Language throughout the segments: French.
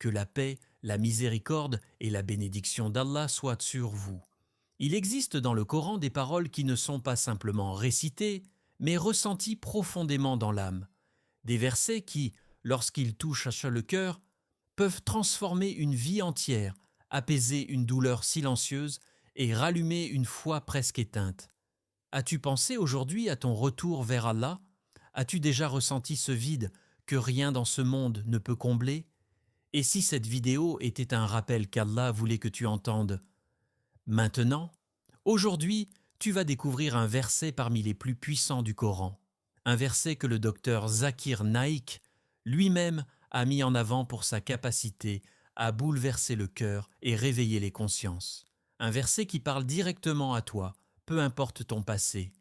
Que la paix, la miséricorde et la bénédiction d'Allah soient sur vous. Il existe dans le Coran des paroles qui ne sont pas simplement récitées, mais ressenties profondément dans l'âme. Des versets qui, lorsqu'ils touchent le cœur, peuvent transformer une vie entière, apaiser une douleur silencieuse et rallumer une foi presque éteinte. As-tu pensé aujourd'hui à ton retour vers Allah? As-tu déjà ressenti ce vide que rien dans ce monde ne peut combler? Et si cette vidéo était un rappel qu'Allah voulait que tu entendes? Maintenant, aujourd'hui, tu vas découvrir un verset parmi les plus puissants du Coran. Un verset que le docteur Zakir Naik lui-même a mis en avant pour sa capacité à bouleverser le cœur et réveiller les consciences. Un verset qui parle directement à toi, peu importe ton passé.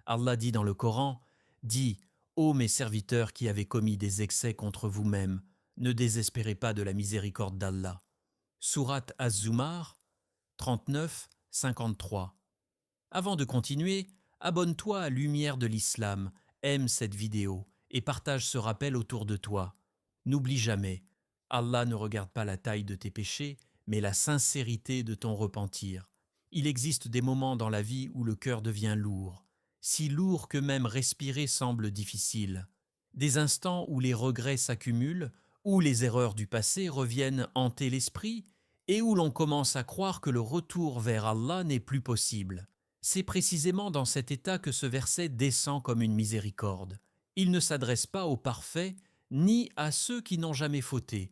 Allah dit dans le Coran, « Dis, ô mes serviteurs qui avez commis des excès contre vous-mêmes, ne désespérez pas de la miséricorde d'Allah. » Sourate Az-Zumar 39-53. Avant de continuer, abonne-toi à Lumière de l'Islam, aime cette vidéo et partage ce rappel autour de toi. N'oublie jamais, Allah ne regarde pas la taille de tes péchés, mais la sincérité de ton repentir. Il existe des moments dans la vie où le cœur devient lourd, si lourd que même respirer semble difficile. Des instants où les regrets s'accumulent, où les erreurs du passé reviennent hanter l'esprit et où l'on commence à croire que le retour vers Allah n'est plus possible. C'est précisément dans cet état que ce verset descend comme une miséricorde. Il ne s'adresse pas aux parfaits ni à ceux qui n'ont jamais fauté.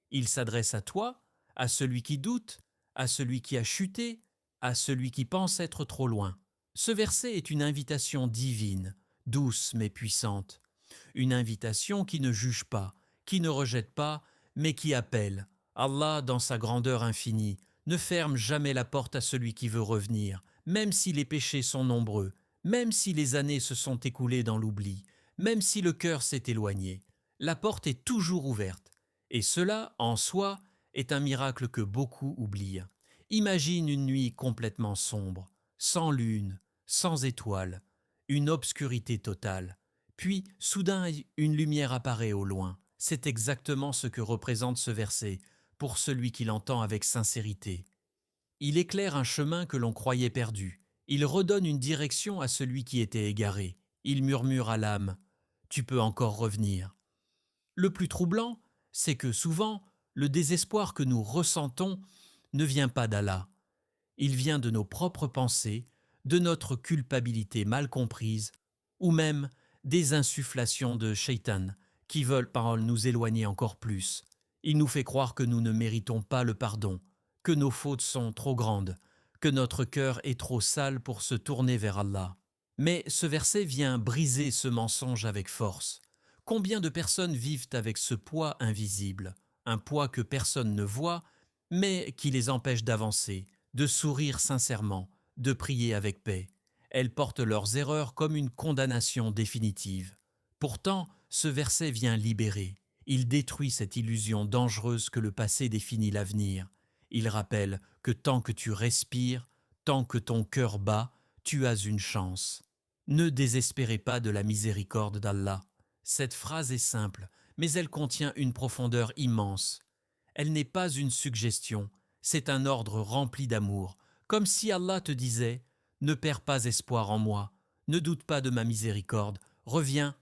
Il s'adresse à toi, à celui qui doute, à celui qui a chuté, à celui qui pense être trop loin. Ce verset est une invitation divine, douce mais puissante. Une invitation qui ne juge pas, qui ne rejette pas, mais qui appelle. Allah, dans sa grandeur infinie, ne ferme jamais la porte à celui qui veut revenir, même si les péchés sont nombreux, même si les années se sont écoulées dans l'oubli, même si le cœur s'est éloigné. La porte est toujours ouverte. Et cela, en soi, est un miracle que beaucoup oublient. Imagine une nuit complètement sombre, sans lune, sans étoiles, une obscurité totale. Puis, soudain, une lumière apparaît au loin. C'est exactement ce que représente ce verset, pour celui qui l'entend avec sincérité. Il éclaire un chemin que l'on croyait perdu. Il redonne une direction à celui qui était égaré. Il murmure à l'âme « Tu peux encore revenir ». Le plus troublant, c'est que souvent, le désespoir que nous ressentons ne vient pas d'Allah. Il vient de nos propres pensées, de notre culpabilité mal comprise, ou même des insufflations de Shaitan qui veulent par nous éloigner encore plus. Il nous fait croire que nous ne méritons pas le pardon, que nos fautes sont trop grandes, que notre cœur est trop sale pour se tourner vers Allah. Mais ce verset vient briser ce mensonge avec force. Combien de personnes vivent avec ce poids invisible, un poids que personne ne voit, mais qui les empêche d'avancer, de sourire sincèrement, de prier avec paix. Elles portent leurs erreurs comme une condamnation définitive. Pourtant, ce verset vient libérer. Il détruit cette illusion dangereuse que le passé définit l'avenir. Il rappelle que tant que tu respires, tant que ton cœur bat, tu as une chance. Ne désespérez pas de la miséricorde d'Allah. Cette phrase est simple, mais elle contient une profondeur immense. Elle n'est pas une suggestion, c'est un ordre rempli d'amour, comme si Allah te disait « Ne perds pas espoir en moi, ne doute pas de ma miséricorde, reviens ».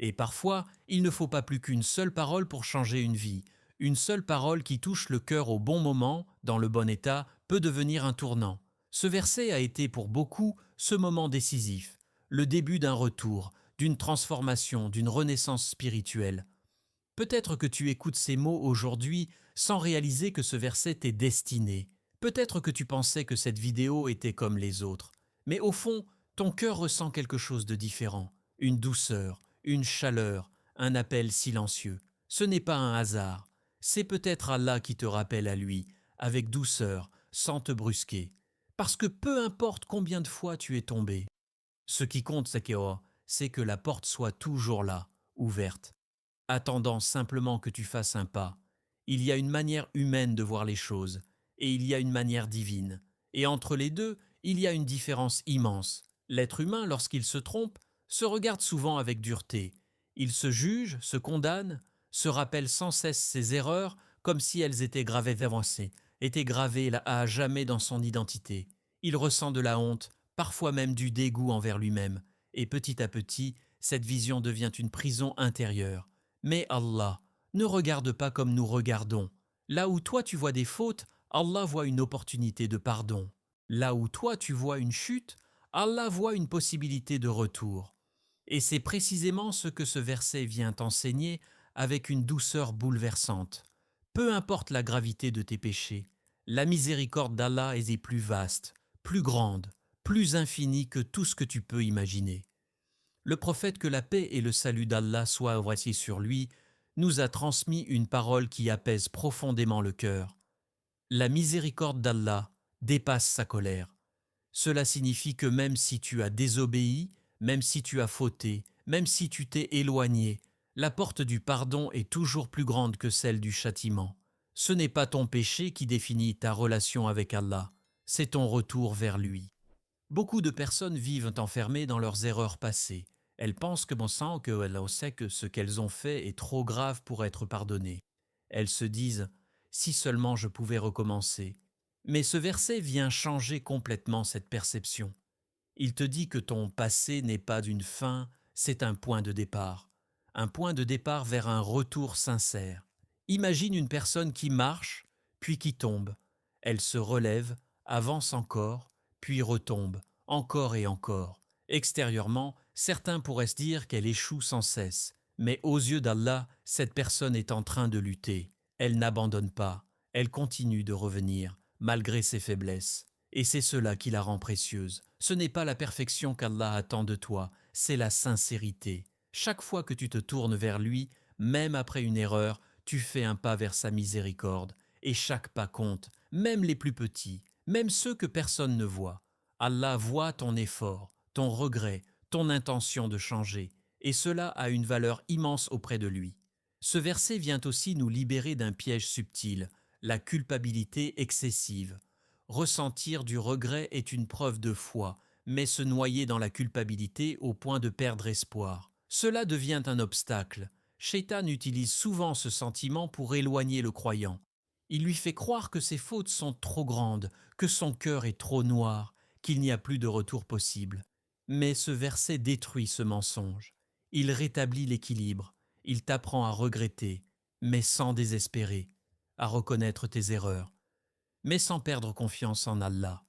Et parfois, il ne faut pas plus qu'une seule parole pour changer une vie. Une seule parole qui touche le cœur au bon moment, dans le bon état, peut devenir un tournant. Ce verset a été pour beaucoup ce moment décisif, le début d'un retour, d'une transformation, d'une renaissance spirituelle. Peut-être que tu écoutes ces mots aujourd'hui sans réaliser que ce verset t'est destiné. Peut-être que tu pensais que cette vidéo était comme les autres. Mais au fond, ton cœur ressent quelque chose de différent, une douceur, une chaleur, un appel silencieux. Ce n'est pas un hasard. C'est peut-être Allah qui te rappelle à lui, avec douceur, sans te brusquer. Parce que peu importe combien de fois tu es tombé, ce qui compte, c'est que la porte soit toujours là, ouverte, attendant simplement que tu fasses un pas. Il y a une manière humaine de voir les choses, et il y a une manière divine. Et entre les deux, il y a une différence immense. L'être humain, lorsqu'il se trompe, se regarde souvent avec dureté. Il se juge, se condamne, se rappelle sans cesse ses erreurs comme si elles étaient gravées d'avancée, étaient gravées là à jamais dans son identité. Il ressent de la honte, parfois même du dégoût envers lui-même, et petit à petit, cette vision devient une prison intérieure. Mais Allah ne regarde pas comme nous regardons. Là où toi tu vois des fautes, Allah voit une opportunité de pardon. Là où toi tu vois une chute, Allah voit une possibilité de retour. Et c'est précisément ce que ce verset vient enseigner avec une douceur bouleversante. Peu importe la gravité de tes péchés, la miséricorde d'Allah est plus vaste, plus grande, plus infinie que tout ce que tu peux imaginer. Le prophète, que la paix et le salut d'Allah soient voici sur lui, nous a transmis une parole qui apaise profondément le cœur. La miséricorde d'Allah dépasse sa colère. Cela signifie que même si tu as désobéi, même si tu as fauté, même si tu t'es éloigné, la porte du pardon est toujours plus grande que celle du châtiment. Ce n'est pas ton péché qui définit ta relation avec Allah, c'est ton retour vers lui. Beaucoup de personnes vivent enfermées dans leurs erreurs passées. Elles pensent que bon sang, qu'elles sait que ce qu'elles ont fait est trop grave pour être pardonné. Elles se disent « si seulement je pouvais recommencer ». Mais ce verset vient changer complètement cette perception. Il te dit que ton passé n'est pas une fin, c'est un point de départ. Un point de départ vers un retour sincère. Imagine une personne qui marche, puis qui tombe. Elle se relève, avance encore, puis retombe, encore et encore. Extérieurement, certains pourraient se dire qu'elle échoue sans cesse. Mais aux yeux d'Allah, cette personne est en train de lutter. Elle n'abandonne pas, elle continue de revenir, malgré ses faiblesses. Et c'est cela qui la rend précieuse. Ce n'est pas la perfection qu'Allah attend de toi, c'est la sincérité. Chaque fois que tu te tournes vers lui, même après une erreur, tu fais un pas vers sa miséricorde. Et chaque pas compte, même les plus petits, même ceux que personne ne voit. Allah voit ton effort, ton regret, ton intention de changer, et cela a une valeur immense auprès de lui. Ce verset vient aussi nous libérer d'un piège subtil, la culpabilité excessive. Ressentir du regret est une preuve de foi, mais se noyer dans la culpabilité au point de perdre espoir, cela devient un obstacle. Shaitan utilise souvent ce sentiment pour éloigner le croyant. Il lui fait croire que ses fautes sont trop grandes, que son cœur est trop noir, qu'il n'y a plus de retour possible. Mais ce verset détruit ce mensonge. Il rétablit l'équilibre. Il t'apprend à regretter, mais sans désespérer, à reconnaître tes erreurs, mais sans perdre confiance en Allah,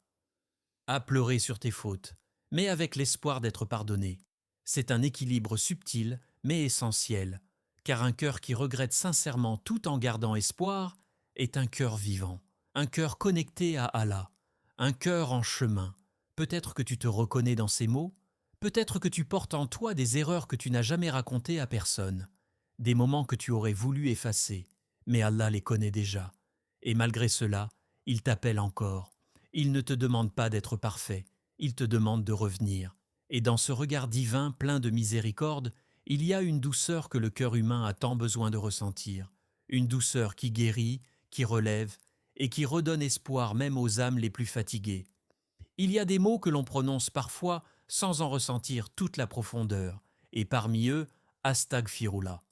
à pleurer sur tes fautes, mais avec l'espoir d'être pardonné. C'est un équilibre subtil, mais essentiel, car un cœur qui regrette sincèrement tout en gardant espoir est un cœur vivant, un cœur connecté à Allah, un cœur en chemin. Peut-être que tu te reconnais dans ces mots, peut-être que tu portes en toi des erreurs que tu n'as jamais racontées à personne, des moments que tu aurais voulu effacer, mais Allah les connaît déjà. Et malgré cela, il t'appelle encore. Il ne te demande pas d'être parfait, il te demande de revenir. Et dans ce regard divin plein de miséricorde, il y a une douceur que le cœur humain a tant besoin de ressentir. Une douceur qui guérit, qui relève et qui redonne espoir même aux âmes les plus fatiguées. Il y a des mots que l'on prononce parfois sans en ressentir toute la profondeur, et parmi eux, Astagfirullah.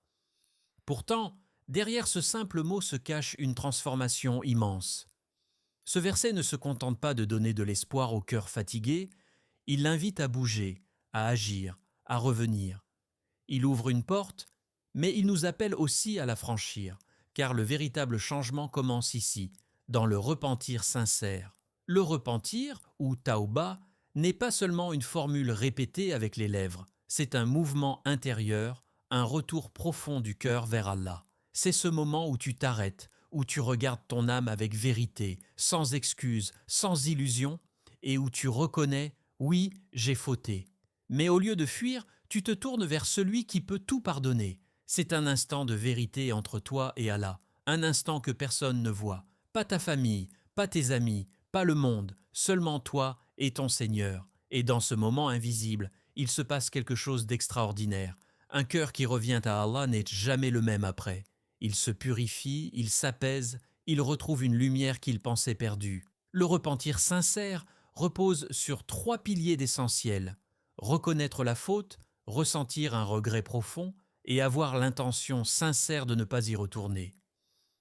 Pourtant, derrière ce simple mot se cache une transformation immense. Ce verset ne se contente pas de donner de l'espoir au cœur fatigué, il l'invite à bouger, à agir, à revenir. Il ouvre une porte, mais il nous appelle aussi à la franchir, car le véritable changement commence ici, dans le repentir sincère. Le repentir, ou tauba, n'est pas seulement une formule répétée avec les lèvres, c'est un mouvement intérieur, un retour profond du cœur vers Allah. C'est ce moment où tu t'arrêtes, où tu regardes ton âme avec vérité, sans excuse, sans illusion, et où tu reconnais « oui, j'ai fauté ». Mais au lieu de fuir, tu te tournes vers celui qui peut tout pardonner. C'est un instant de vérité entre toi et Allah, un instant que personne ne voit, pas ta famille, pas tes amis, pas le monde, seulement toi et ton Seigneur. Et dans ce moment invisible, il se passe quelque chose d'extraordinaire. Un cœur qui revient à Allah n'est jamais le même après. Il se purifie, il s'apaise, il retrouve une lumière qu'il pensait perdue. Le repentir sincère repose sur 3 piliers essentiels: reconnaître la faute, ressentir un regret profond et avoir l'intention sincère de ne pas y retourner.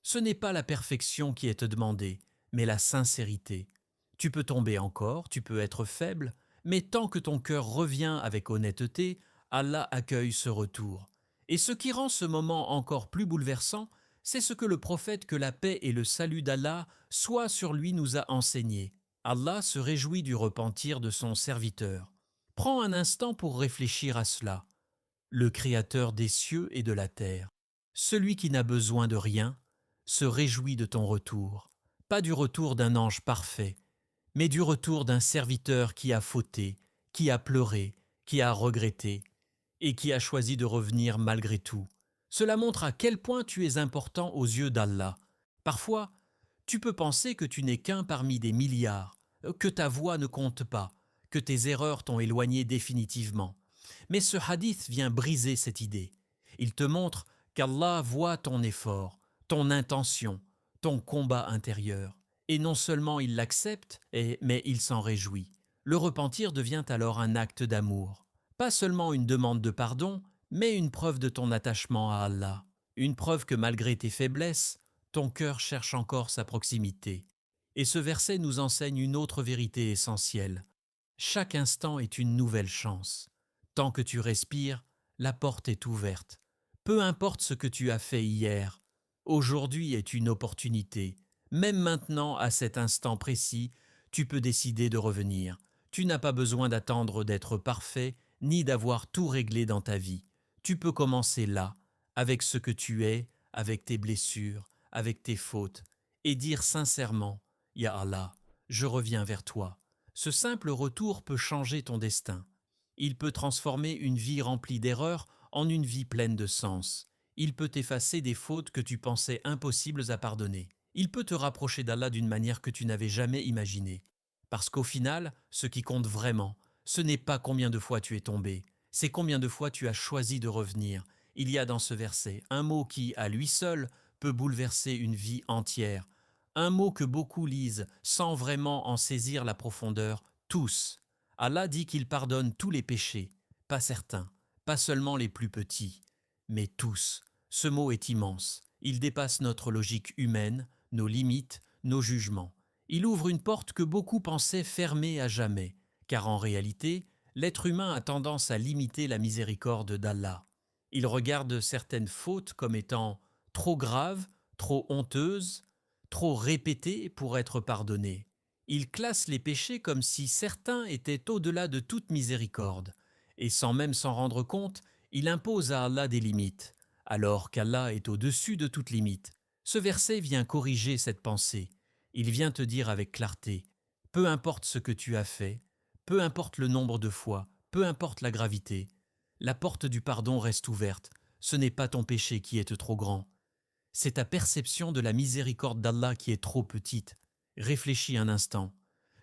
Ce n'est pas la perfection qui est demandée, mais la sincérité. Tu peux tomber encore, tu peux être faible, mais tant que ton cœur revient avec honnêteté, Allah accueille ce retour. Et ce qui rend ce moment encore plus bouleversant, c'est ce que le prophète, que la paix et le salut d'Allah soient sur lui, nous a enseigné. Allah se réjouit du repentir de son serviteur. Prends un instant pour réfléchir à cela. Le Créateur des cieux et de la terre, celui qui n'a besoin de rien, se réjouit de ton retour, pas du retour d'un ange parfait, mais du retour d'un serviteur qui a fauté, qui a pleuré, qui a regretté, et qui a choisi de revenir malgré tout. Cela montre à quel point tu es important aux yeux d'Allah. Parfois, tu peux penser que tu n'es qu'un parmi des milliards, que ta voix ne compte pas, que tes erreurs t'ont éloigné définitivement. Mais ce hadith vient briser cette idée. Il te montre qu'Allah voit ton effort, ton intention, ton combat intérieur. Et non seulement il l'accepte, mais il s'en réjouit. Le repentir devient alors un acte d'amour. Pas seulement une demande de pardon, mais une preuve de ton attachement à Allah. Une preuve que malgré tes faiblesses, ton cœur cherche encore sa proximité. Et ce verset nous enseigne une autre vérité essentielle. Chaque instant est une nouvelle chance. Tant que tu respires, la porte est ouverte. Peu importe ce que tu as fait hier, aujourd'hui est une opportunité. Même maintenant, à cet instant précis, tu peux décider de revenir. Tu n'as pas besoin d'attendre d'être parfait, ni d'avoir tout réglé dans ta vie. Tu peux commencer là, avec ce que tu es, avec tes blessures, avec tes fautes, et dire sincèrement, « Ya Allah, je reviens vers toi ». Ce simple retour peut changer ton destin. Il peut transformer une vie remplie d'erreurs en une vie pleine de sens. Il peut effacer des fautes que tu pensais impossibles à pardonner. Il peut te rapprocher d'Allah d'une manière que tu n'avais jamais imaginée. Parce qu'au final, ce qui compte vraiment, ce n'est pas combien de fois tu es tombé, c'est combien de fois tu as choisi de revenir. Il y a dans ce verset un mot qui, à lui seul, peut bouleverser une vie entière. Un mot que beaucoup lisent sans vraiment en saisir la profondeur, tous. Allah dit qu'il pardonne tous les péchés, pas certains, pas seulement les plus petits, mais tous. Ce mot est immense. Il dépasse notre logique humaine, nos limites, nos jugements. Il ouvre une porte que beaucoup pensaient fermée à jamais, car en réalité, l'être humain a tendance à limiter la miséricorde d'Allah. Il regarde certaines fautes comme étant trop graves, trop honteuses, trop répétées pour être pardonnées. Il classe les péchés comme si certains étaient au-delà de toute miséricorde, et sans même s'en rendre compte, il impose à Allah des limites, alors qu'Allah est au-dessus de toute limite. Ce verset vient corriger cette pensée. Il vient te dire avec clarté, peu importe ce que tu as fait, peu importe le nombre de fois, peu importe la gravité, la porte du pardon reste ouverte. Ce n'est pas ton péché qui est trop grand. C'est ta perception de la miséricorde d'Allah qui est trop petite. Réfléchis un instant.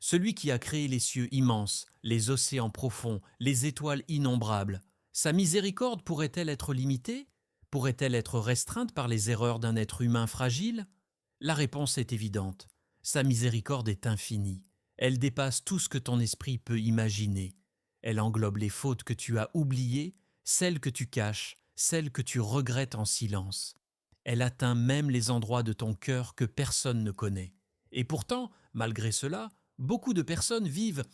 Celui qui a créé les cieux immenses, les océans profonds, les étoiles innombrables, sa miséricorde pourrait-elle être limitée? Pourrait-elle être restreinte par les erreurs d'un être humain fragile? La réponse est évidente. Sa miséricorde est infinie. Elle dépasse tout ce que ton esprit peut imaginer. Elle englobe les fautes que tu as oubliées, celles que tu caches, celles que tu regrettes en silence. Elle atteint même les endroits de ton cœur que personne ne connaît. Et pourtant, malgré cela, beaucoup de personnes vivent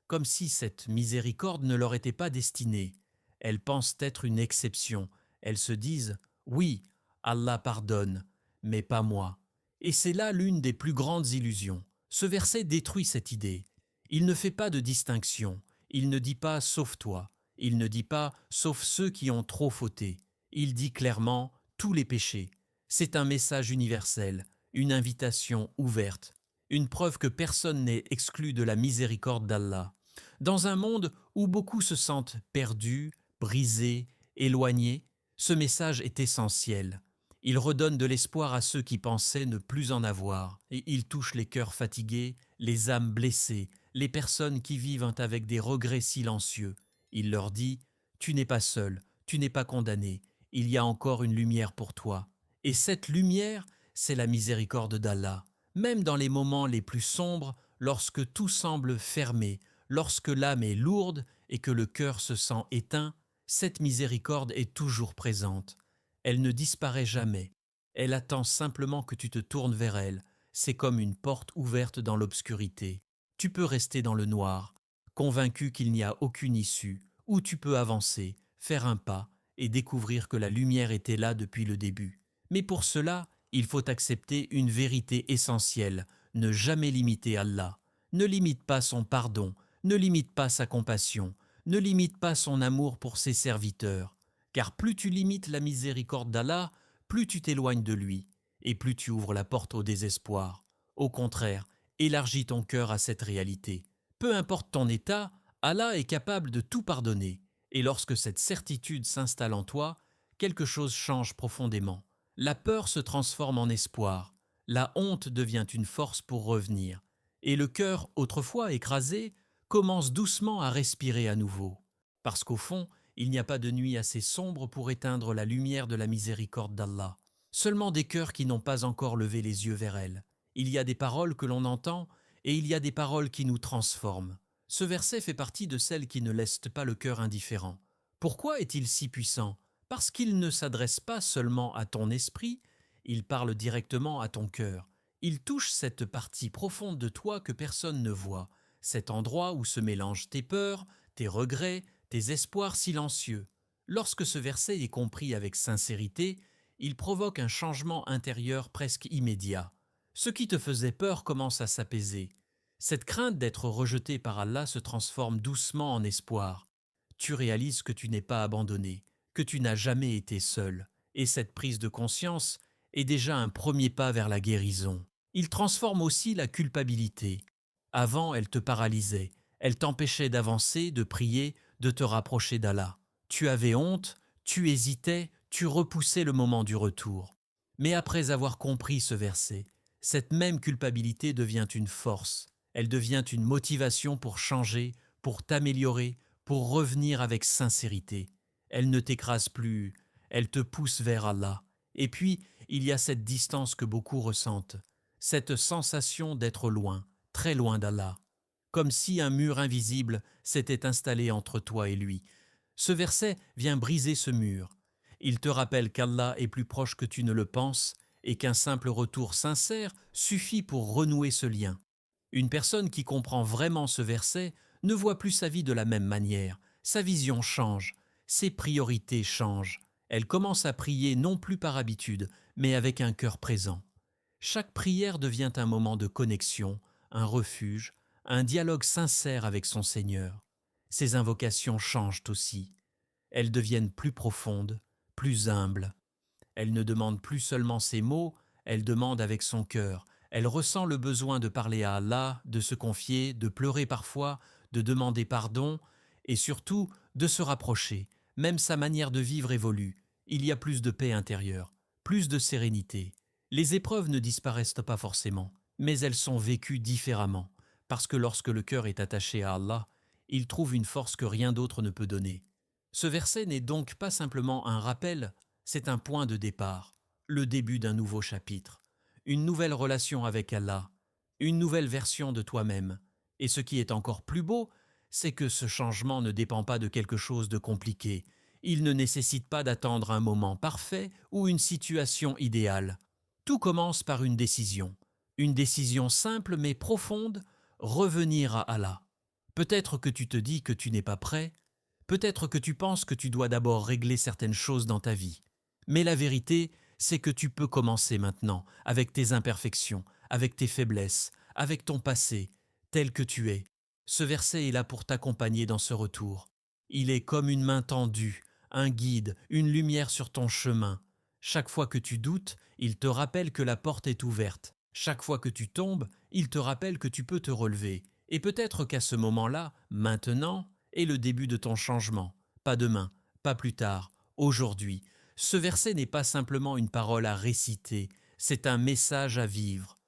comme si cette miséricorde ne leur était pas destinée. Elles pensent être une exception. Elles se disent « Oui, Allah pardonne, mais pas moi ». Et c'est là l'une des plus grandes illusions. Ce verset détruit cette idée. Il ne fait pas de distinction. Il ne dit pas « sauf toi ». Il ne dit pas « sauf ceux qui ont trop fauté ». Il dit clairement « tous les péchés ». C'est un message universel, une invitation ouverte, une preuve que personne n'est exclu de la miséricorde d'Allah. Dans un monde où beaucoup se sentent perdus, brisés, éloignés, ce message est essentiel. Il redonne de l'espoir à ceux qui pensaient ne plus en avoir, et il touche les cœurs fatigués, les âmes blessées, les personnes qui vivent avec des regrets silencieux. Il leur dit « Tu n'es pas seul, tu n'es pas condamné, il y a encore une lumière pour toi. » Et cette lumière, c'est la miséricorde d'Allah. Même dans les moments les plus sombres, lorsque tout semble fermé, lorsque l'âme est lourde et que le cœur se sent éteint, cette miséricorde est toujours présente. Elle ne disparaît jamais. Elle attend simplement que tu te tournes vers elle. C'est comme une porte ouverte dans l'obscurité. Tu peux rester dans le noir, convaincu qu'il n'y a aucune issue, ou tu peux avancer, faire un pas et découvrir que la lumière était là depuis le début. Mais pour cela, il faut accepter une vérité essentielle, ne jamais limiter Allah. Ne limite pas son pardon, ne limite pas sa compassion, ne limite pas son amour pour ses serviteurs, car plus tu limites la miséricorde d'Allah, plus tu t'éloignes de lui, et plus tu ouvres la porte au désespoir. Au contraire, élargis ton cœur à cette réalité. Peu importe ton état, Allah est capable de tout pardonner, et lorsque cette certitude s'installe en toi, quelque chose change profondément. La peur se transforme en espoir, la honte devient une force pour revenir, et le cœur, autrefois écrasé, commence doucement à respirer à nouveau. Parce qu'au fond, il n'y a pas de nuit assez sombre pour éteindre la lumière de la miséricorde d'Allah. Seulement des cœurs qui n'ont pas encore levé les yeux vers elle. Il y a des paroles que l'on entend et il y a des paroles qui nous transforment. Ce verset fait partie de celles qui ne laissent pas le cœur indifférent. Pourquoi est-il si puissant? Parce qu'il ne s'adresse pas seulement à ton esprit, il parle directement à ton cœur. Il touche cette partie profonde de toi que personne ne voit, cet endroit où se mélangent tes peurs, tes regrets, tes espoirs silencieux. Lorsque ce verset est compris avec sincérité, il provoque un changement intérieur presque immédiat. Ce qui te faisait peur commence à s'apaiser. Cette crainte d'être rejeté par Allah se transforme doucement en espoir. Tu réalises que tu n'es pas abandonné, que tu n'as jamais été seul, et cette prise de conscience est déjà un premier pas vers la guérison. Il transforme aussi la culpabilité. Avant, elle te paralysait, elle t'empêchait d'avancer, de prier, de te rapprocher d'Allah. Tu avais honte, tu hésitais, tu repoussais le moment du retour. Mais après avoir compris ce verset, cette même culpabilité devient une force. Elle devient une motivation pour changer, pour t'améliorer, pour revenir avec sincérité. Elle ne t'écrase plus, elle te pousse vers Allah. Et puis, il y a cette distance que beaucoup ressentent, cette sensation d'être loin, très loin d'Allah, comme si un mur invisible s'était installé entre toi et lui. Ce verset vient briser ce mur. Il te rappelle qu'Allah est plus proche que tu ne le penses et qu'un simple retour sincère suffit pour renouer ce lien. Une personne qui comprend vraiment ce verset ne voit plus sa vie de la même manière. Sa vision change, ses priorités changent. Elle commence à prier non plus par habitude, mais avec un cœur présent. Chaque prière devient un moment de connexion, un refuge, un dialogue sincère avec son Seigneur. Ses invocations changent aussi. Elles deviennent plus profondes, plus humbles. Elle ne demande plus seulement ses mots, elle demande avec son cœur. Elle ressent le besoin de parler à Allah, de se confier, de pleurer parfois, de demander pardon et surtout de se rapprocher. Même sa manière de vivre évolue. Il y a plus de paix intérieure, plus de sérénité. Les épreuves ne disparaissent pas forcément, mais elles sont vécues différemment, parce que lorsque le cœur est attaché à Allah, il trouve une force que rien d'autre ne peut donner. Ce verset n'est donc pas simplement un rappel, c'est un point de départ, le début d'un nouveau chapitre, une nouvelle relation avec Allah, une nouvelle version de toi-même. Et ce qui est encore plus beau, c'est que ce changement ne dépend pas de quelque chose de compliqué. Il ne nécessite pas d'attendre un moment parfait ou une situation idéale. Tout commence par une décision simple mais profonde, revenir à Allah. Peut-être que tu te dis que tu n'es pas prêt, peut-être que tu penses que tu dois d'abord régler certaines choses dans ta vie. Mais la vérité, c'est que tu peux commencer maintenant, avec tes imperfections, avec tes faiblesses, avec ton passé, tel que tu es. Ce verset est là pour t'accompagner dans ce retour. Il est comme une main tendue, un guide, une lumière sur ton chemin. Chaque fois que tu doutes, il te rappelle que la porte est ouverte. Chaque fois que tu tombes, il te rappelle que tu peux te relever. Et peut-être qu'à ce moment-là, maintenant, est le début de ton changement. Pas demain, pas plus tard, aujourd'hui. Ce verset n'est pas simplement une parole à réciter, c'est un message à vivre.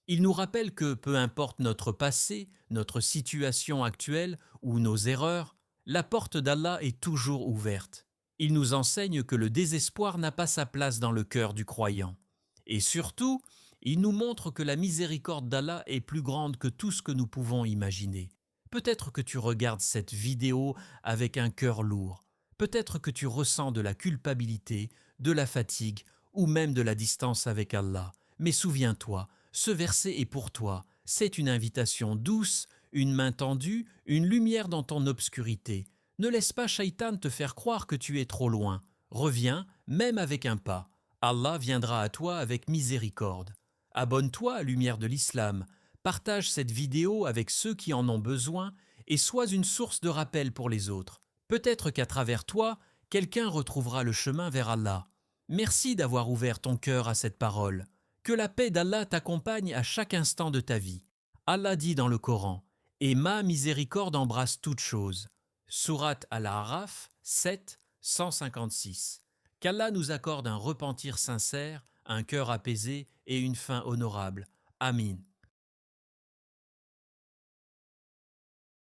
Il nous rappelle que peu importe notre passé, notre situation actuelle ou nos erreurs, la porte d'Allah est toujours ouverte. Il nous enseigne que le désespoir n'a pas sa place dans le cœur du croyant. Et surtout, il nous montre que la miséricorde d'Allah est plus grande que tout ce que nous pouvons imaginer. Peut-être que tu regardes cette vidéo avec un cœur lourd. Peut-être que tu ressens de la culpabilité, de la fatigue ou même de la distance avec Allah. Mais souviens-toi, ce verset est pour toi. C'est une invitation douce, une main tendue, une lumière dans ton obscurité. Ne laisse pas Shaitan te faire croire que tu es trop loin. Reviens, même avec un pas. Allah viendra à toi avec miséricorde. Abonne-toi à Lumière de l'Islam. Partage cette vidéo avec ceux qui en ont besoin et sois une source de rappel pour les autres. Peut-être qu'à travers toi, quelqu'un retrouvera le chemin vers Allah. Merci d'avoir ouvert ton cœur à cette parole. Que la paix d'Allah t'accompagne à chaque instant de ta vie. Allah dit dans le Coran, « Et ma miséricorde embrasse toutes choses » Sourate Al-A'raf 7, 156. Qu'Allah nous accorde un repentir sincère, un cœur apaisé et une fin honorable. Amin.